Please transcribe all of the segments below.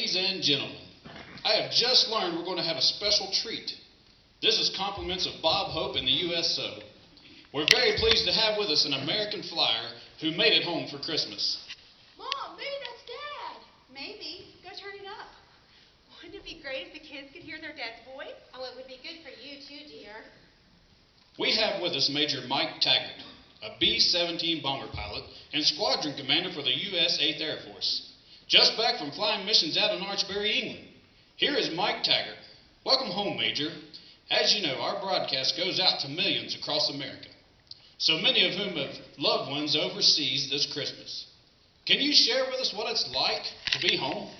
Ladies and gentlemen, I have just learned we're going to have a special treat. This is compliments of Bob Hope in the USO. We're very pleased to have with us an American flyer who made it home for Christmas. Mom, maybe that's Dad. Maybe. Go turn it up. Wouldn't it be great if the kids could hear their dad's voice? Oh, it would be good for you too, dear. We have with us Major Mike Taggart, a B-17 bomber pilot and squadron commander for the U.S. 8th Air Force. Just back from flying missions out in Archbury, England. Here is Mike Taggart. Welcome home, Major. As you know, our broadcast goes out to millions across America, so many of whom have loved ones overseas this Christmas. Can you share with us what it's like to be home?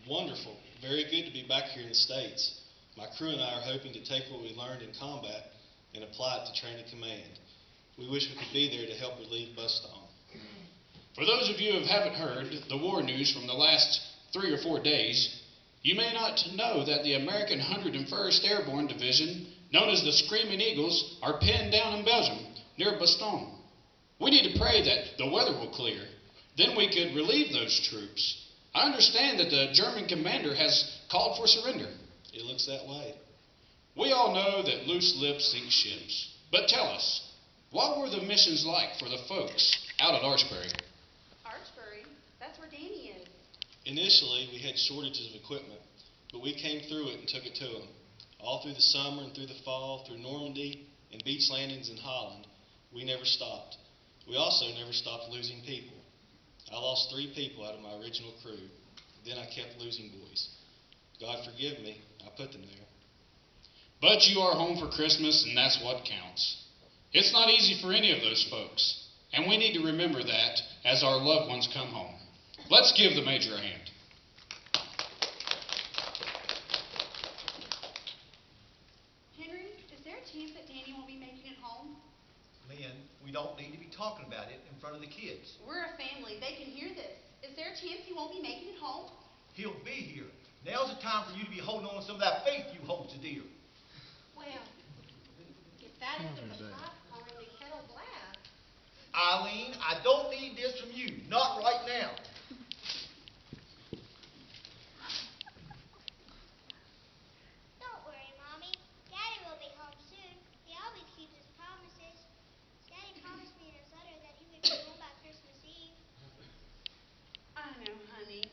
Wonderful. Very good to be back here in the States. My crew and I are hoping to take what we learned in combat and apply it to training command. We wish we could be there to help relieve Boston. For those of you who haven't heard the war news from the last 3 or 4 days, you may not know that the American 101st Airborne Division, known as the Screaming Eagles, are pinned down in Belgium near Bastogne. We need to pray that the weather will clear. Then we could relieve those troops. I understand that the German commander has called for surrender. It looks that way. We all know that loose lips sink ships. But tell us, what were the missions like for the folks out at Archbury? Archbury? That's where Danny is. Initially, we had shortages of equipment, but we came through it and took it to them. All through the summer and through the fall, through Normandy and beach landings in Holland, we never stopped. We also never stopped losing people. I lost 3 people out of my original crew. Then I kept losing boys. God forgive me, I put them there. But you are home for Christmas, and that's what counts. It's not easy for any of those folks, and we need to remember that as our loved ones come home. Let's give the Major a hand. Henry, is there a chance that Danny won't be making it home? Lynn, we don't need to be talking about it in front of the kids. We're a family. They can hear this. Is there a chance he won't be making it home? He'll be here. Now's the time for you to be holding on to some of that faith you hold so dear. Well, if that isn't the pot calling the kettle black. Eileen, I don't need this from you. Not right now. Don't worry, Mommy. Daddy will be home soon. He always keeps his promises. Daddy promised me in his letter that he would be home by Christmas Eve. I know, honey.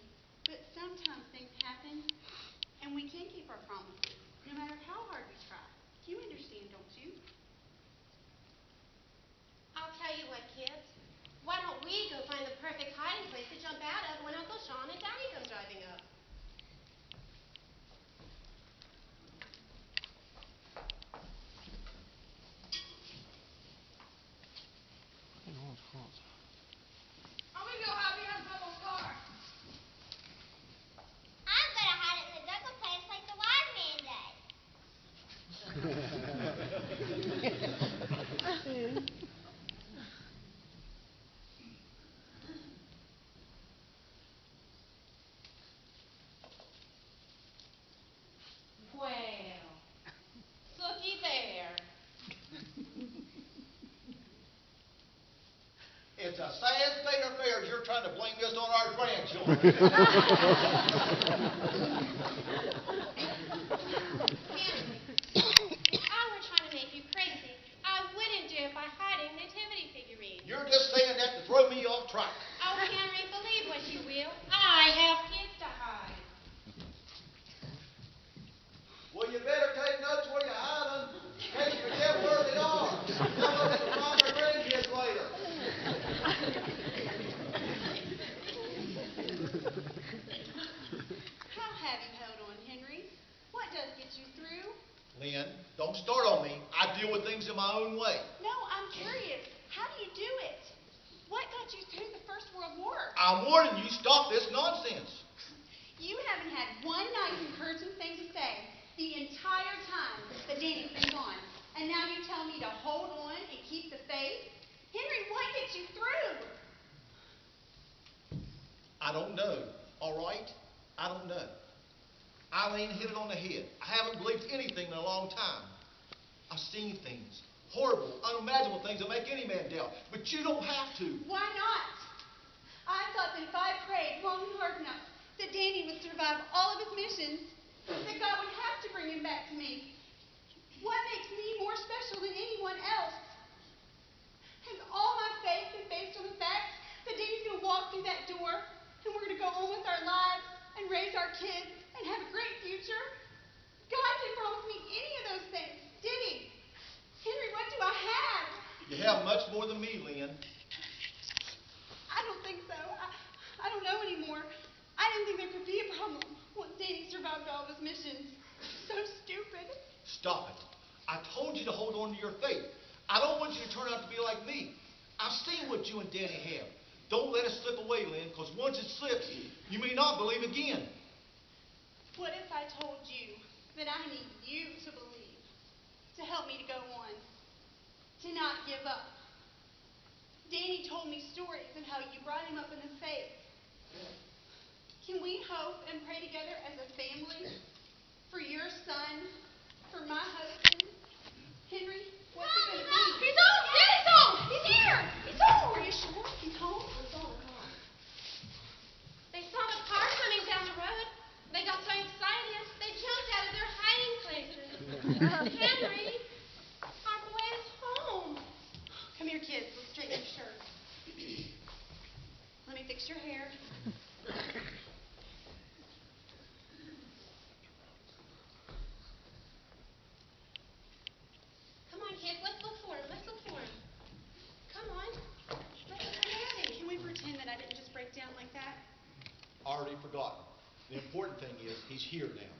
But sometimes things happen, and we can't keep our promises, no matter how hard we try. You understand, don't you? I'll tell you what, kids. Why don't we go find the perfect hiding place to jump out of when Uncle Sean and Daddy come driving up? I'm gonna go hide behind Papa's car. I'm gonna hide it in the jungle place like the wise man did. Well, looky there. It's a sad state of affairs you're trying to blame this on our grandchildren. Henry, if I were trying to make you crazy, I wouldn't do it by hiding nativity figurines. You're just saying that to throw me off track. Oh, Henry, believe what you will. I have kids to hide. Well, you better take notes where you hide them, in case you forget where they are. They'll look at the find their grandkids later. How have you held on, Henry? What does get you through? Lynn, don't start on me. I deal with things in my own way. No, I'm curious. How do you do it? What got you through the First World War? I'm warning you, stop this nonsense. You haven't had one nice encouraging thing to say the entire time that Danny's been gone. And now you tell me to hold on and keep the faith? Henry, what gets you through? I don't know, all right? I don't know. Eileen hit it on the head. I haven't believed anything in a long time. I've seen things, horrible, unimaginable things that make any man doubt. But you don't have to. Why not? I thought that if I prayed long and hard enough, that Danny would survive all of his missions, that God would have to bring him back to me. What makes me more special than anyone else? Has all my faith been based on the fact that Danny's going to walk through that door and we're going to go on with our lives and raise our kids and have a great future? God didn't promise me any of those things, did he? Henry, what do I have? You have much more than me, Lynn. I don't think so. I don't know anymore. I didn't think there could be a problem once Danny survived all of his missions. So stupid. Stop it. I told you to hold on to your faith. I don't want you to turn out to be like me. I've seen what you and Danny have. Don't let it slip away, Lynn, because once it slips, you may not believe again. What if I told you that I need you to believe, to help me to go on, to not give up? Danny told me stories of how you brought him up in the faith. Can we hope and pray together as a family for your son, for my husband? Henry, what's it going to be? He's home! Daddy's home! He's here! He's home! Are you sure he's home? They saw the car coming down the road. They got so excited, they jumped out of their hiding places. Henry, our boy is home. Come here, kids. Let's straighten your shirt. Let me fix your hair. Come on, kids, let's look for him. Let's look for him. Come on. Let's look for Daddy. Can we pretend that I didn't just break down like that? Already forgotten. The important thing is he's here now.